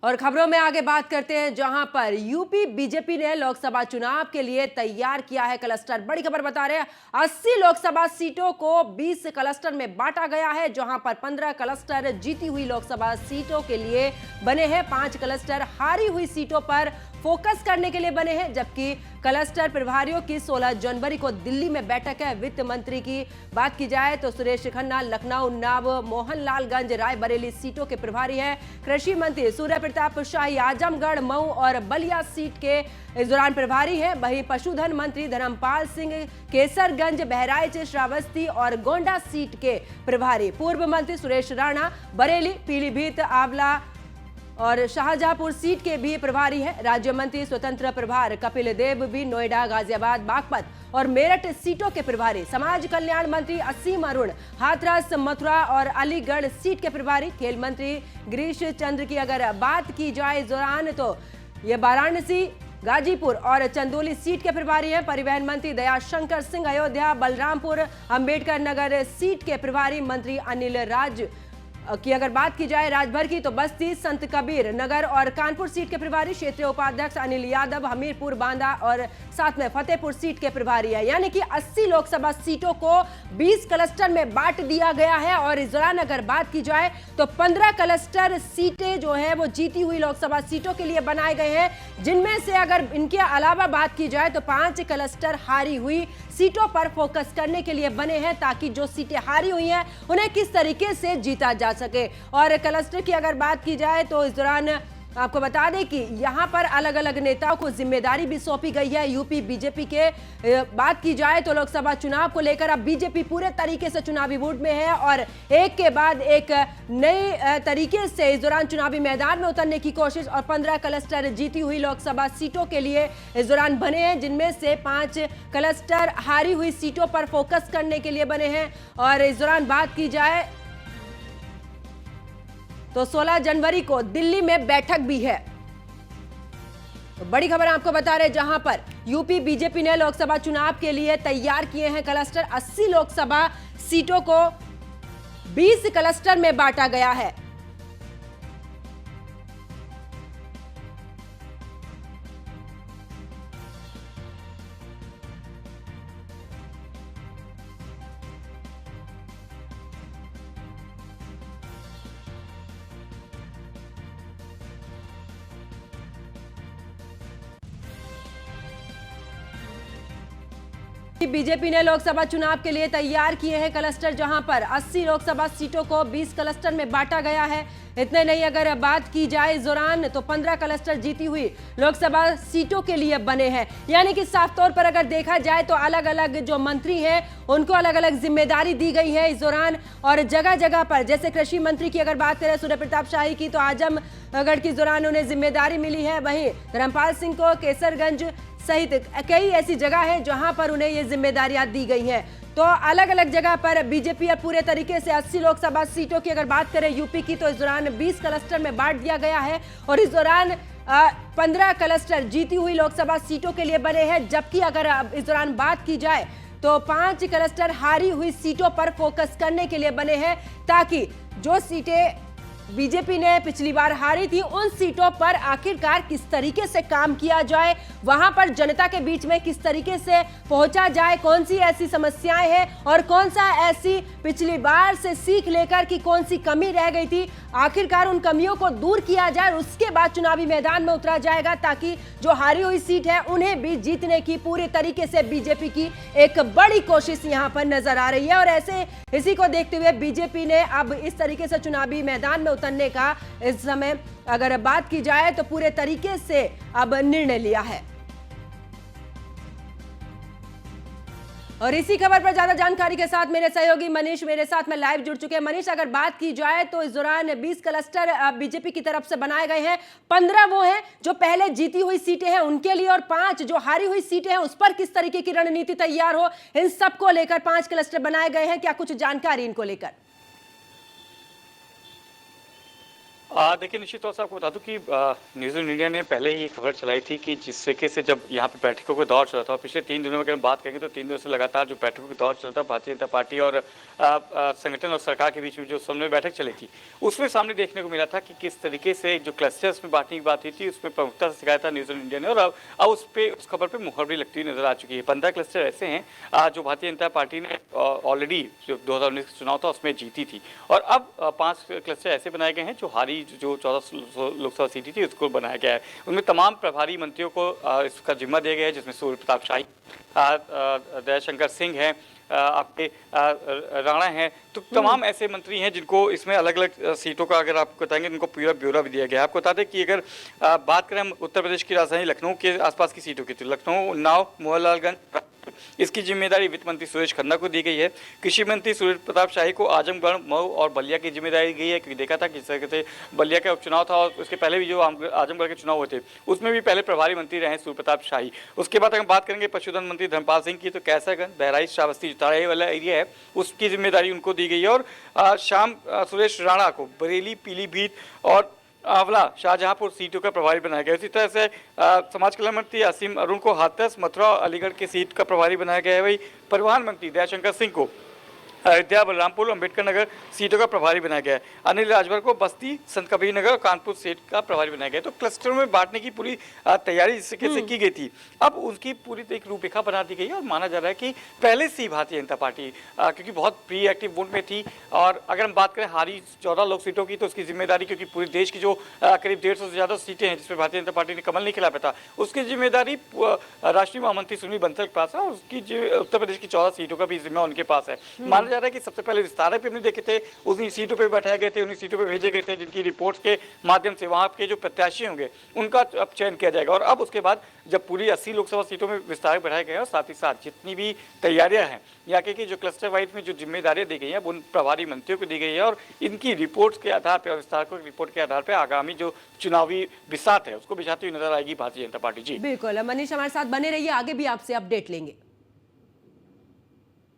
और खबरों में आगे बात करते हैं, जहां पर यूपी बीजेपी ने लोकसभा चुनाव के लिए तैयार किया है क्लस्टर। बड़ी खबर बता रहे हैं, 80 लोकसभा सीटों को 20 क्लस्टर में बांटा गया है, जहां पर 15 क्लस्टर जीती हुई लोकसभा सीटों के लिए बने हैं, 5 क्लस्टर हारी हुई सीटों पर फोकस करने के लिए बने हैं, जबकि क्लस्टर प्रभारियों की 16 जनवरी को दिल्ली में बैठक है। वित्त मंत्री की बात की जाए तो सुरेश खन्ना लखनऊ, उन्नाव, मोहनलालगंज, रायबरेली सीटों के प्रभारी हैं। कृषि मंत्री सूर्य प्रताप शाही आजमगढ़, मऊ और बलिया सीट के इस दौरान प्रभारी हैं। वहीं पशुधन मंत्री धर्मपाल सिंह केसरगंज, बहराइच, श्रावस्ती और गोंडा सीट के प्रभारी। पूर्व मंत्री सुरेश राणा बरेली, पीलीभीत, आंवला और शाहजहांपुर सीट के भी प्रभारी हैं। राज्य मंत्री स्वतंत्र प्रभार कपिल देव भी नोएडा, गाजियाबाद, बागपत और मेरठ सीटों के प्रभारी। समाज कल्याण मंत्री असीम अरुण हाथरस, मथुरा और अलीगढ़ सीट के प्रभारी। खेल मंत्री गिरीश चंद्र की अगर बात की जाए इस दौरान तो ये वाराणसी, गाजीपुर और चंदौली सीट के प्रभारी हैं। परिवहन मंत्री दयाशंकर सिंह अयोध्या, बलरामपुर, अंबेडकर नगर सीट के प्रभारी। मंत्री अनिल राज की अगर बात की जाए राजभर की तो बस्ती, संत कबीर नगर और कानपुर सीट के प्रभारी। क्षेत्रीय उपाध्यक्ष अनिल यादव हमीरपुर, बांदा और साथ में फतेहपुर सीट के प्रभारी है। यानी कि 80 लोकसभा सीटों को 20 क्लस्टर में बांट दिया गया है। और इस दौरान अगर बात की जाए तो 15 क्लस्टर सीटें जो है वो जीती हुई लोकसभा सीटों के लिए बनाए गए हैं, जिनमें से अगर इनके अलावा बात की जाए तो 5 क्लस्टर हारी हुई सीटों पर फोकस करने के लिए बने हैं, ताकि जो सीटें हारी हुई हैं उन्हें किस तरीके से जीता जा सके। और क्लस्टर की अगर बात की जाए तो इस दौरान आपको बता दें कि यहां पर अलग अलग नेताओं को जिम्मेदारी भी सौंपी गई है। यूपी बीजेपी के बात की जाए तो लोकसभा चुनाव को लेकर अब बीजेपी पूरे तरीके से चुनावी मूड में है और एक के बाद एक नए तरीके से इस दौरान चुनावी मैदान में उतरने की कोशिश। और 15 क्लस्टर जीती हुई लोकसभा सीटों के लिए इस दौरान बने हैं, जिनमें से 5 क्लस्टर हारी हुई सीटों पर फोकस करने के लिए बने हैं। और इस दौरान बात की जाए तो 16 जनवरी को दिल्ली में बैठक भी है। तो बड़ी खबर आपको बता रहे, जहां पर यूपी बीजेपी ने लोकसभा चुनाव के लिए तैयार किए हैं क्लस्टर। 80 लोकसभा सीटों को 20 क्लस्टर में बांटा गया है। बीजेपी ने लोकसभा चुनाव के लिए तैयार किए हैं क्लस्टर, जहां पर 80 लोकसभा सीटों को 20 क्लस्टर में बांटा गया है। इतने नहीं, अगर बात की जाए इस दौरान तो 15 क्लस्टर जीती हुई लोकसभा सीटों के लिए बने हैं। यानी कि साफ तौर पर अगर देखा जाए तो अलग अलग जो मंत्री हैं उनको अलग अलग जिम्मेदारी दी गई है इस दौरान। और जगह जगह पर जैसे कृषि मंत्री की अगर बात करें सूर्य प्रताप शाही की, तो आजमगढ़ की दौरान उन्हें जिम्मेदारी मिली है। वहीं धर्मपाल सिंह को केसरगंज सहित कई ऐसी जगह है जहां पर उन्हें ये जिम्मेदारियां दी गई हैं। तो अलग अलग जगह पर बीजेपी अब पूरे तरीके से 80 लोकसभा सीटों की अगर बात करें यूपी की तो इस दौरान 20 क्लस्टर में बांट दिया गया है। और इस दौरान 15 क्लस्टर जीती हुई लोकसभा सीटों के लिए बने हैं, जबकि अगर इस दौरान बात की जाए तो 5 क्लस्टर हारी हुई सीटों पर फोकस करने के लिए बने हैं, ताकि जो सीटें बीजेपी ने पिछली बार हारी थी उन सीटों पर आखिरकार किस तरीके से काम किया जाए, वहां पर जनता के बीच में किस तरीके से पहुंचा जाए, कौन सी ऐसी समस्याएं हैं और कौन सा ऐसी पिछली बार से सीख लेकर कि कौन सी कमी रह गई थी, आखिरकार उन कमियों को दूर किया जाए। उसके बाद चुनावी मैदान में उतरा जाएगा, ताकि जो हारी हुई सीट है उन्हें भी जीतने की पूरी तरीके से बीजेपी की एक बड़ी कोशिश यहां पर नजर आ रही है। और ऐसे इसी को देखते हुए बीजेपी ने अब इस तरीके से चुनावी मैदान में उतरने का इस समय अगर बात की जाए तो पूरे तरीके से अब निर्णय लिया है। और इसी खबर पर ज्यादा जानकारी के साथ मेरे सहयोगी मनीष मेरे साथ में लाइव जुड़ चुके हैं। मनीष, अगर बात की जाए तो इस दौरान 20 क्लस्टर बीजेपी की तरफ से बनाए गए हैं। 15 वो हैं जो पहले जीती हुई सीटें हैं उनके लिए, और 5 जो हारी हुई सीटें हैं उस पर किस तरीके की रणनीति तैयार हो, इन सबको लेकर 5 क्लस्टर बनाए गए हैं। क्या कुछ जानकारी इनको लेकर? देखिए, निश्चित तौर से आपको बता दूं कि न्यूज़ ऑन इंडिया ने पहले ही खबर चलाई थी कि जिस तरीके से जब यहाँ पे बैठकों का दौर चल रहा था, और पिछले 3 दिनों में अगर हम बात करेंगे तो 3 दिनों से लगातार जो बैठकों का दौर चल रहा था भारतीय जनता पार्टी और संगठन और सरकार के बीच में जो समन्वय बैठक चली थी, उसमें सामने देखने को मिला था कि किस तरीके से जो क्लस्टर्स में बांटने की बात हुई थी उसमें प्रमुखता से सिखाया था न्यूज़ ऑन इंडिया ने, और अब उस खबर पर मुहर भी लगती हुई नजर आ चुकी है। 15 क्लस्टर ऐसे हैं जो भारतीय जनता पार्टी ने ऑलरेडी जो 2019 का चुनाव था उसमें जीती थी, और अब 5 क्लस्टर ऐसे बनाए गए हैं जो हारी जो 14 लोकसभा सीटें थी उसको बनाया गया है। उनमें तमाम प्रभारी मंत्रियों को इसका जिम्मा दिया गया है, जिसमें सूर्य प्रताप शाही, दयाशंकर सिंह हैं, आपके राणा हैं, तो तमाम ऐसे मंत्री हैं जिनको इसमें अलग अलग सीटों का अगर आपको बताएंगे उनको पूरा ब्यौरा भी दिया गया है। आपको बता दें कि अगर बात करें हम उत्तर प्रदेश की राजधानी लखनऊ के आसपास की सीटों की, तो लखनऊ, उन्नाव, मोहनलालगंज, इसकी जिम्मेदारी वित्त मंत्री सुरेश खन्ना को दी गई है। कृषि मंत्री सूर्य प्रताप शाही को आजमगढ़, मऊ और बलिया की जिम्मेदारी दी गई है, क्योंकि देखा था किस तरह से बलिया का उपचुनाव था और उसके पहले भी जो आजमगढ़ के चुनाव हुए थे उसमें भी पहले प्रभारी मंत्री रहे सूर्य प्रताप शाही। उसके बाद अगर बात करेंगे पशुधन मंत्री धर्मपाल सिंह की, तो कैसरगंज, बहराइच, श्रावस्ती, ताराई वाला एरिया है उसकी जिम्मेदारी उनको दी गई है, और शाम सुरेश राणा को बरेली, पीलीभीत और आंवला, शाहजहांपुर सीटों का प्रभारी बनाया गया। इसी तरह से समाज कल्याण मंत्री असीम अरुण को हाथरस, मथुरा और अलीगढ़ की सीट का प्रभारी बनाया गया है। वही परिवहन मंत्री दयाशंकर सिंह को अयोध्या, बलरामपुर, अंबेडकर नगर सीटों का प्रभारी बनाया गया है। अनिल राजभर को बस्ती, संत कबीर नगर और कानपुर सीट का प्रभारी बनाया गया है। तो क्लस्टरों में बांटने की पूरी तैयारी जिस तरीके से की गई थी, अब उसकी पूरी एक रूपरेखा बना दी गई है, और माना जा रहा है कि पहले से ही भारतीय जनता पार्टी क्योंकि बहुत प्री एक्टिव मोड में थी, और अगर हम बात करें हारी 14 लोक सीटों की, तो उसकी जिम्मेदारी, क्योंकि पूरे देश की जो करीब 150 से ज़्यादा सीटें हैं जिसमें भारतीय जनता पार्टी ने कमल नहीं खिला पाया था, उसकी जिम्मेदारी राष्ट्रीय महामंत्री सुनील बंसल के पास है, और उसकी उत्तर प्रदेश की 14 सीटों का भी जिम्मा उनके पास है। माना जा रहा है कि सबसे पहले विस्तारक भी हमने देखे थे, उन्हीं सीटों पे बैठाए गए थे, उन्हीं सीटों पे भेजे गए थे जिनकी रिपोर्ट्स के माध्यम से वहां के जो प्रत्याशी होंगे उनका अब चयन किया जाएगा। और अब उसके बाद जब पूरी 80 लोकसभा सीटों में विस्तारक बढ़ाए गए और साथ ही साथ जितनी भी तैयारियां हैं यहाँ के जो क्लस्टर वाइज में जो जिम्मेदारियां दी गई हैं उन प्रभारी मंत्रियों को दी गई है, और इनकी रिपोर्ट्स के आधार पर और विस्तारकों की रिपोर्ट के आधार पर आगामी जो चुनावी बिसात है उसको बिछाती हुई नजर आएगी भारतीय जनता पार्टी। जी बिल्कुल, मनीष हमारे साथ बने रहिए, आगे भी आपसे अपडेट लेंगे।